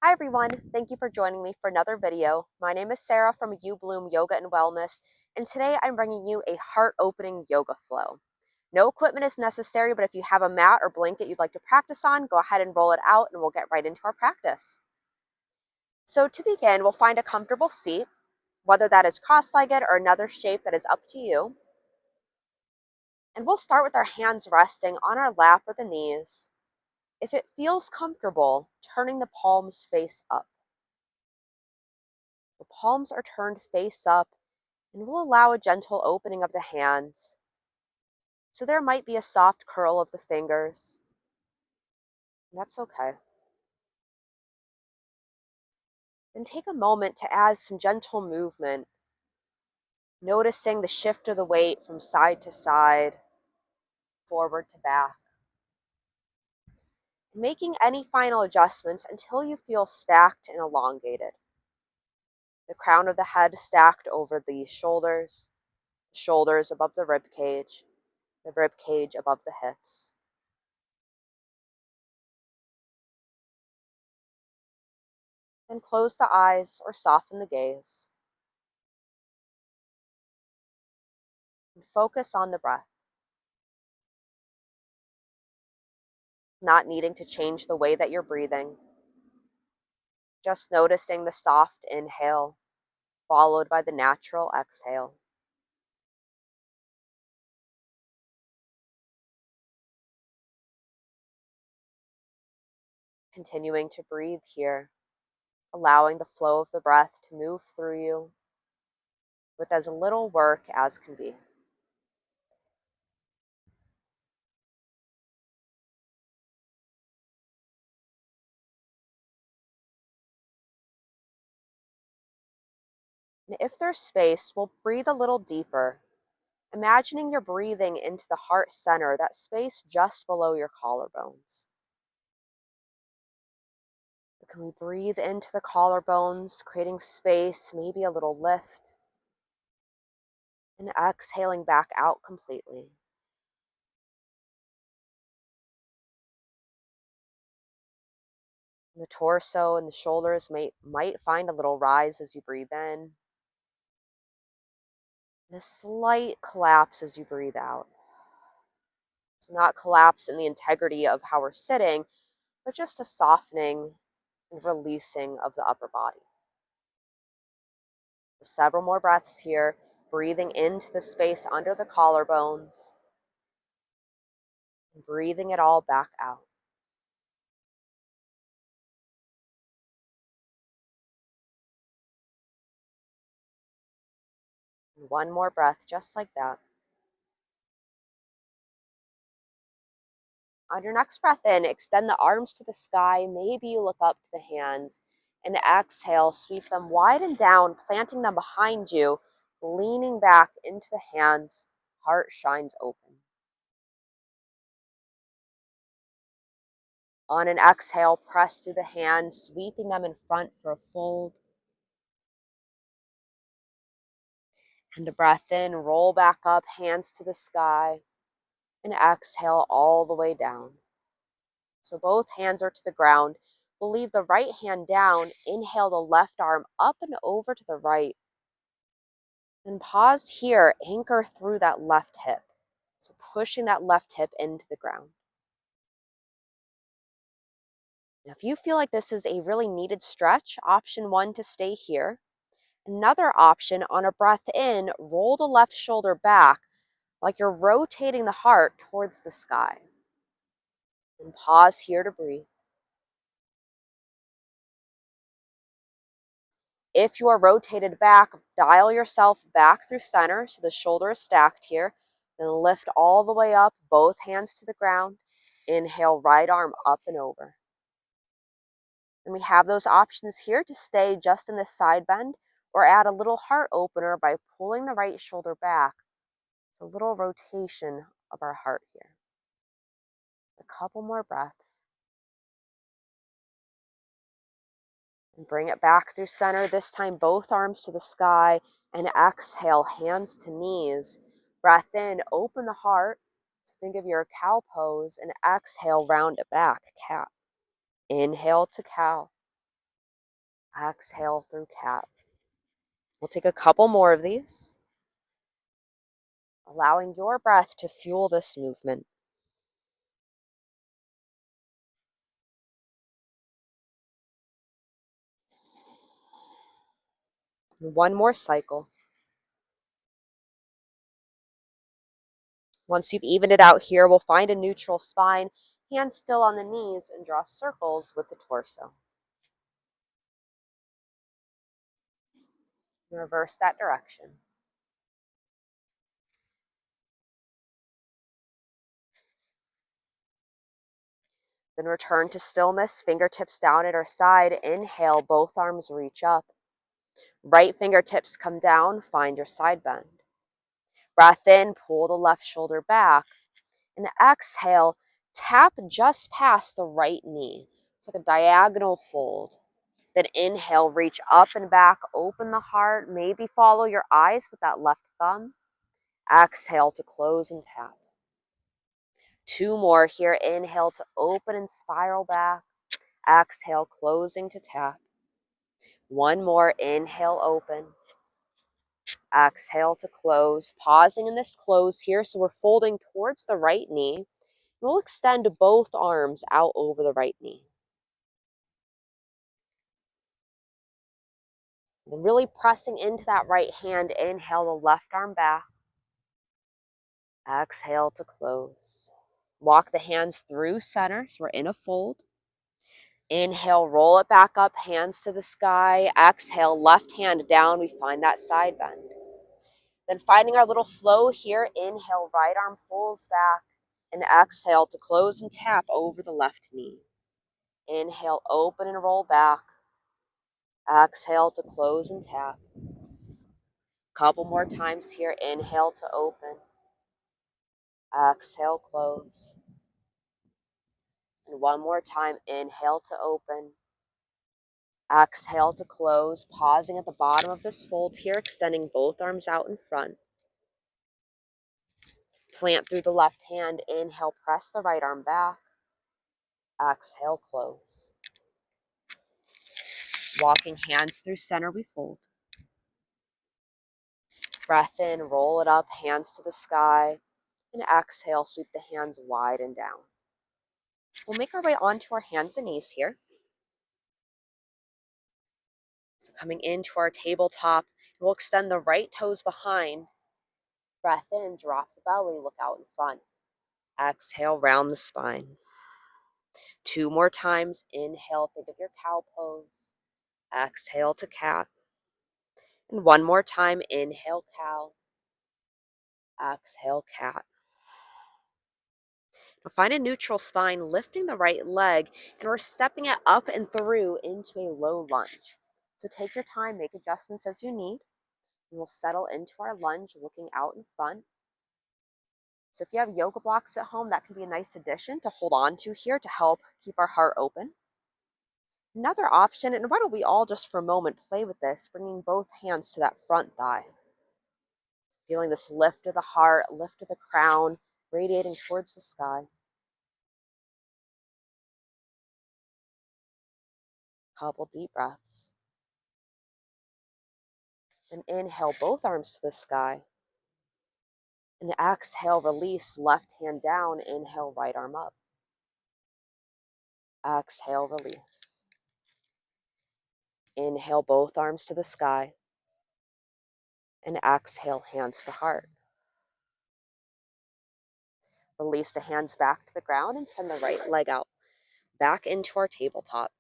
Hi everyone, thank you for joining me for another video. My name is Sarah from YouBloom Yoga and Wellness, and today I'm bringing you a heart-opening yoga flow. No equipment is necessary, but if you have a mat or blanket you'd like to practice on, go ahead and roll it out and we'll get right into our practice. So to begin, we'll find a comfortable seat, whether that is cross-legged or another shape that is up to you. And we'll start with our hands resting on our lap or the knees. If it feels comfortable, turning the palms face up. The palms are turned face up, and we'll allow a gentle opening of the hands. So there might be a soft curl of the fingers. And that's okay. Then take a moment to add some gentle movement, noticing the shift of the weight from side to side, forward to back. Making any final adjustments until you feel stacked and elongated. The crown of the head stacked over the shoulders above the rib cage above the hips. Then close the eyes or soften the gaze. And focus on the breath. Not needing to change the way that you're breathing. Just noticing the soft inhale followed by the natural exhale. Continuing to breathe here, allowing the flow of the breath to move through you with as little work as can be. And if there's space, we'll breathe a little deeper, imagining you're breathing into the heart center, that space just below your collarbones. Can we breathe into the collarbones, creating space, maybe a little lift, and exhaling back out completely. The torso and the shoulders might find a little rise as you breathe in, and a slight collapse as you breathe out. So not collapse in the integrity of how we're sitting, but just a softening and releasing of the upper body. Several more breaths here, breathing into the space under the collarbones, and breathing it all back out. And one more breath, just like that. On your next breath in, extend the arms to the sky. Maybe you look up to the hands. And exhale, sweep them wide and down, planting them behind you, leaning back into the hands, heart shines open. On an exhale, press through the hands, sweeping them in front for a fold. And a breath in, roll back up, hands to the sky. And exhale all the way down. So both hands are to the ground. We'll leave the right hand down. Inhale the left arm up and over to the right. And pause here, anchor through that left hip. So pushing that left hip into the ground. Now, if you feel like this is a really needed stretch, option 1 to stay here. Another option, on a breath in, roll the left shoulder back like you're rotating the heart towards the sky. And pause here to breathe. If you are rotated back, dial yourself back through center so the shoulder is stacked here. Then lift all the way up, both hands to the ground. Inhale, right arm up and over. And we have those options here to stay just in this side bend or add a little heart opener by pulling the right shoulder back. A little rotation of our heart here. A couple more breaths. And bring it back through center, this time both arms to the sky, and exhale, hands to knees. Breath in, open the heart. So think of your cow pose, and exhale, round it back, cat. Inhale to cow. Exhale through cat. We'll take a couple more of these, allowing your breath to fuel this movement. One more cycle. Once you've evened it out here, we'll find a neutral spine, hands still on the knees, and draw circles with the torso. And reverse that direction. Then return to stillness, fingertips down at our side. Inhale, both arms reach up. Right fingertips come down, find your side bend. Breath in, pull the left shoulder back. And exhale, tap just past the right knee. It's like a diagonal fold. Then inhale, reach up and back, open the heart, maybe follow your eyes with that left thumb. Exhale to close and tap. Two more here. Inhale to open and spiral back. Exhale, closing to tap. One more. Inhale, open. Exhale to close. Pausing in this close here, so we're folding towards the right knee. We'll extend both arms out over the right knee. And really pressing into that right hand. Inhale the left arm back. Exhale to close. Walk the hands through center, so we're in a fold. Inhale, roll it back up, hands to the sky. Exhale, left hand down. We find that side bend. Then finding our little flow here. Inhale, right arm pulls back. And exhale to close and tap over the left knee. Inhale, open and roll back. Exhale to close and tap. Couple more times here. Inhale to open. Exhale, close. And one more time. Inhale to open. Exhale to close. Pausing at the bottom of this fold here, extending both arms out in front. Plant through the left hand. Inhale, press the right arm back. Exhale, close. Walking hands through center, we fold. Breath in, roll it up, hands to the sky. And exhale, sweep the hands wide and down. We'll make our way onto our hands and knees here. So coming into our tabletop, we'll extend the right toes behind. Breath in, drop the belly, look out in front. Exhale, round the spine. Two more times. Inhale, think of your cow pose. Exhale to cat. And one more time. Inhale, cow. Exhale, cat. Now find a neutral spine, lifting the right leg, and we're stepping it up and through into a low lunge. So take your time, make adjustments as you need, and we'll settle into our lunge, looking out in front. So if you have yoga blocks at home, that can be a nice addition to hold on to here to help keep our heart open. Another option, and why don't we all just for a moment play with this, bringing both hands to that front thigh. Feeling this lift of the heart, lift of the crown, radiating towards the sky. Couple deep breaths. And inhale, both arms to the sky. And exhale, release, left hand down. Inhale, right arm up. Exhale, release. Inhale, both arms to the sky. And exhale, hands to heart. Release the hands back to the ground and send the right leg out. Back into our tabletop.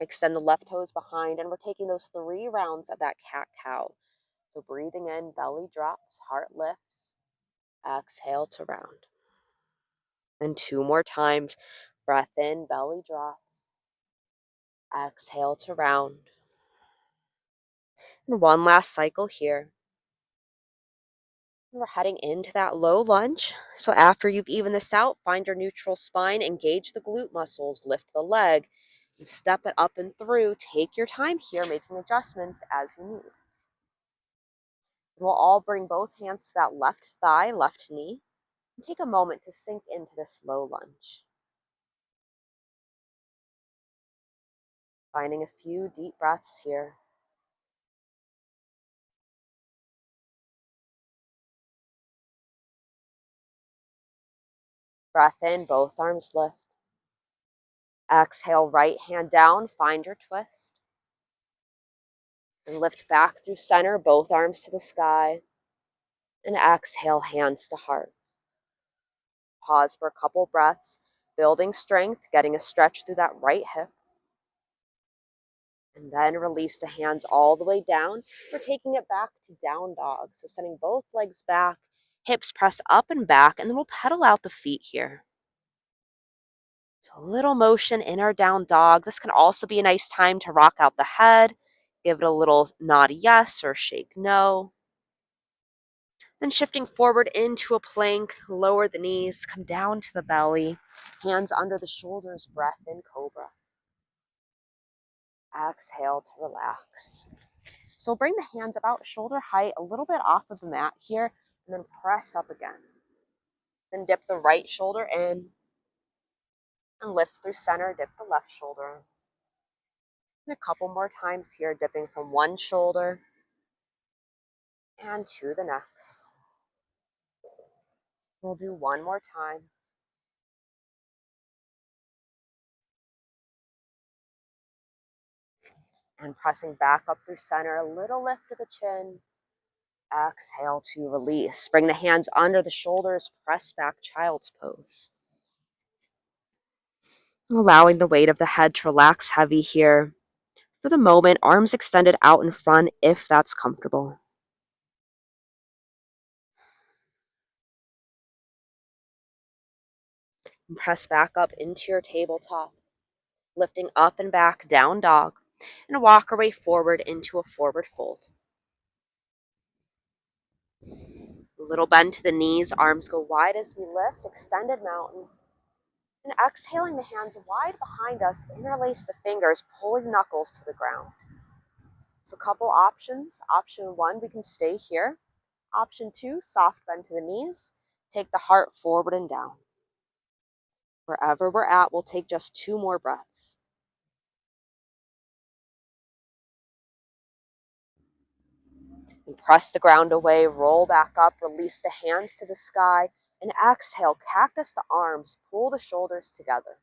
Extend the left toes behind, and we're taking those 3 rounds of that cat-cow. So breathing in, belly drops, heart lifts. Exhale to round. And 2 more times. Breath in, belly drops. Exhale to round. And one last cycle here. We're heading into that low lunge. So after you've evened this out, find your neutral spine, engage the glute muscles, lift the leg, and step it up and through. Take your time here, making adjustments as you need. We'll all bring both hands to that left thigh, left knee, and take a moment to sink into this low lunge. Finding a few deep breaths here. Breath in, both arms lift. Exhale, right hand down, find your twist. And lift back through center, both arms to the sky. And exhale, hands to heart. Pause for a couple breaths, building strength, getting a stretch through that right hip. And then release the hands all the way down. We're taking it back to down dog. So sending both legs back, hips press up and back, and then we'll pedal out the feet here. So a little motion in our down dog. This can also be a nice time to rock out the head. Give it a little nod yes or shake no. Then shifting forward into a plank, lower the knees, come down to the belly, hands under the shoulders, breath in cobra. Exhale to relax. So bring the hands about shoulder height, a little bit off of the mat here, and then press up again. Then dip the right shoulder in and lift through center, dip the left shoulder. And a couple more times here, dipping from one shoulder and to the next. We'll do one more time. And pressing back up through center, a little lift of the chin. Exhale to release. Bring the hands under the shoulders, press back, child's pose. Allowing the weight of the head to relax heavy here. For the moment, arms extended out in front if that's comfortable. And press back up into your tabletop. Lifting up and back, down dog. And walk our way forward into a forward fold. A little bend to the knees, arms go wide as we lift, extended mountain. And exhaling the hands wide behind us, interlace the fingers, pulling knuckles to the ground. So a couple options. Option one, we can stay here. Option two, soft bend to the knees. Take the heart forward and down. Wherever we're at, we'll take just 2 more breaths. And press the ground away, roll back up, release the hands to the sky, and exhale, cactus the arms, pull the shoulders together.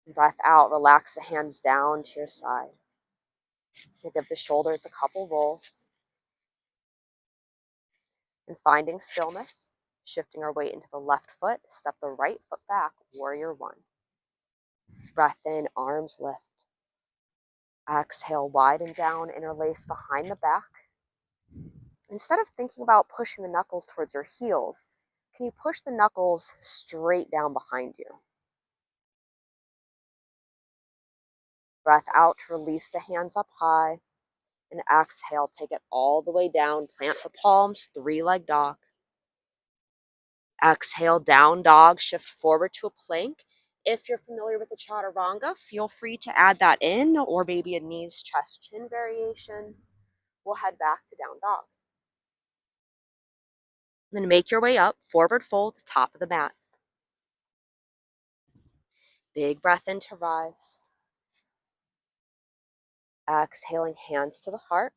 And breath out, relax the hands down to your side. And give the shoulders a couple rolls. And finding stillness, shifting our weight into the left foot, step the right foot back, warrior one. Breath in, arms lift. Exhale, widen down, interlace behind the back. Instead of thinking about pushing the knuckles towards your heels, can you push the knuckles straight down behind you? Breath out to release the hands up high. And exhale, take it all the way down. Plant the palms, 3-leg dog. Exhale, down dog, shift forward to a plank. If you're familiar with the chaturanga, feel free to add that in, or maybe a knees, chest, chin variation. We'll head back to down dog. Then make your way up, forward fold, top of the mat. Big breath in to rise. Exhaling, hands to the heart.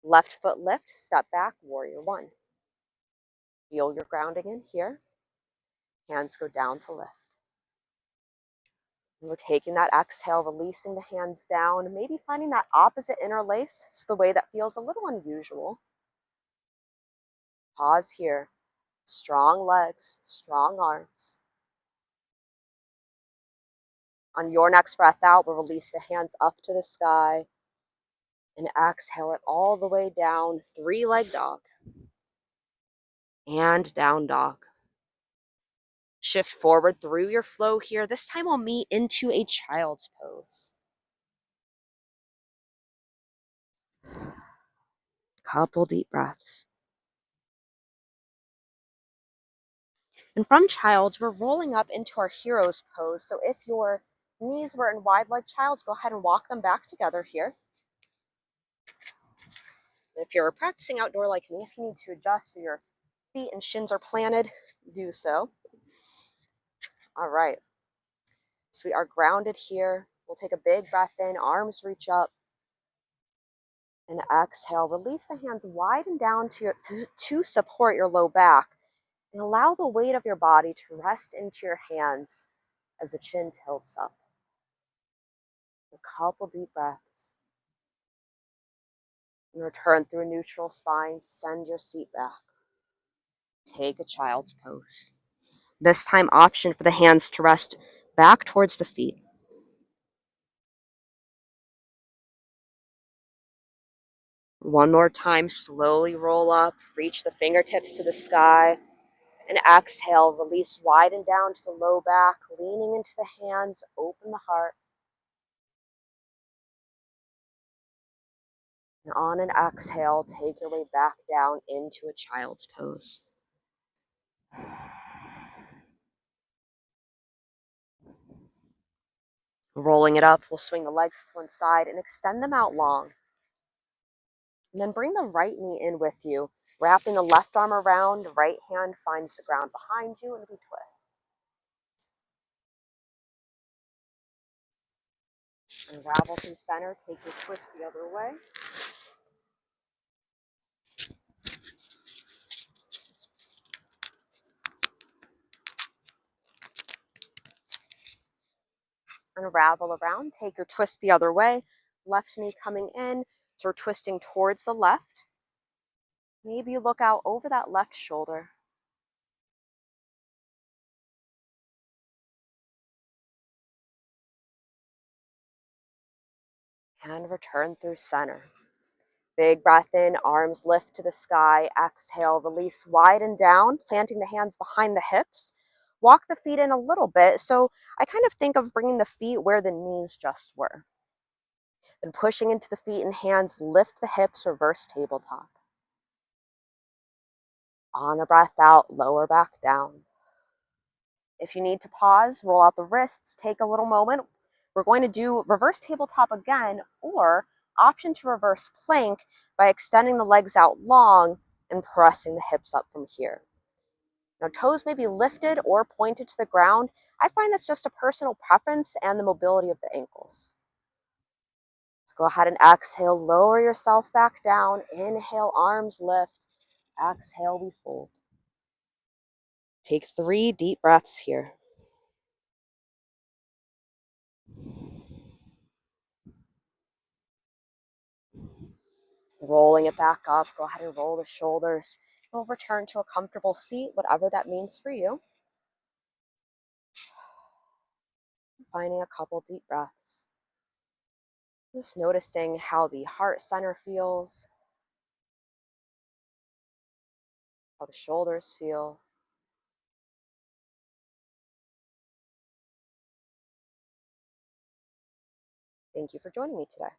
Left foot lift, step back, warrior one. Feel your grounding in here. Hands go down to lift. And we're taking that exhale, releasing the hands down, maybe finding that opposite interlace, so the way that feels a little unusual. Pause here. Strong legs, strong arms. On your next breath out, we'll release the hands up to the sky and exhale it all the way down, 3-leg dog and down dog. Shift forward through your flow here. This time we'll meet into a child's pose. Couple deep breaths. And from child's, we're rolling up into our hero's pose. So if your knees were in wide leg child's, go ahead and walk them back together here. And if you're practicing outdoor like me, if you need to adjust so your feet and shins are planted, do so. All right. So we are grounded here. We'll take a big breath in, arms reach up, and exhale. Release the hands, widen down to support your low back, and allow the weight of your body to rest into your hands as the chin tilts up. A couple deep breaths. And return through a neutral spine, send your seat back. Take a child's pose. This time, option for the hands to rest back towards the feet. One more time, slowly roll up, reach the fingertips to the sky, and exhale, release, widen down to the low back, leaning into the hands, open the heart. And on an exhale, take your way back down into a child's pose. Rolling it up, we'll swing the legs to one side and extend them out long. And then bring the right knee in with you, wrapping the left arm around, right hand finds the ground behind you, and we twist. Unravel through center, take your twist the other way. Unravel around, take your twist the other way. Left knee coming in, so we're twisting towards the left. Maybe you look out over that left shoulder. And return through center. Big breath in, arms lift to the sky. Exhale, release, widen down, planting the hands behind the hips. Walk the feet in a little bit. So I kind of think of bringing the feet where the knees just were. Then pushing into the feet and hands, lift the hips, reverse tabletop. On a breath out, lower back down. If you need to pause, roll out the wrists, take a little moment. We're going to do reverse tabletop again, or option to reverse plank by extending the legs out long and pressing the hips up from here. Now, toes may be lifted or pointed to the ground. I find that's just a personal preference and the mobility of the ankles. So go ahead and exhale, lower yourself back down. Inhale, arms lift. Exhale, we fold. Take 3 deep breaths here. Rolling it back up, go ahead and roll the shoulders. We'll return to a comfortable seat, whatever that means for you. Finding a couple deep breaths. Just noticing how the heart center feels, how the shoulders feel. Thank you for joining me today.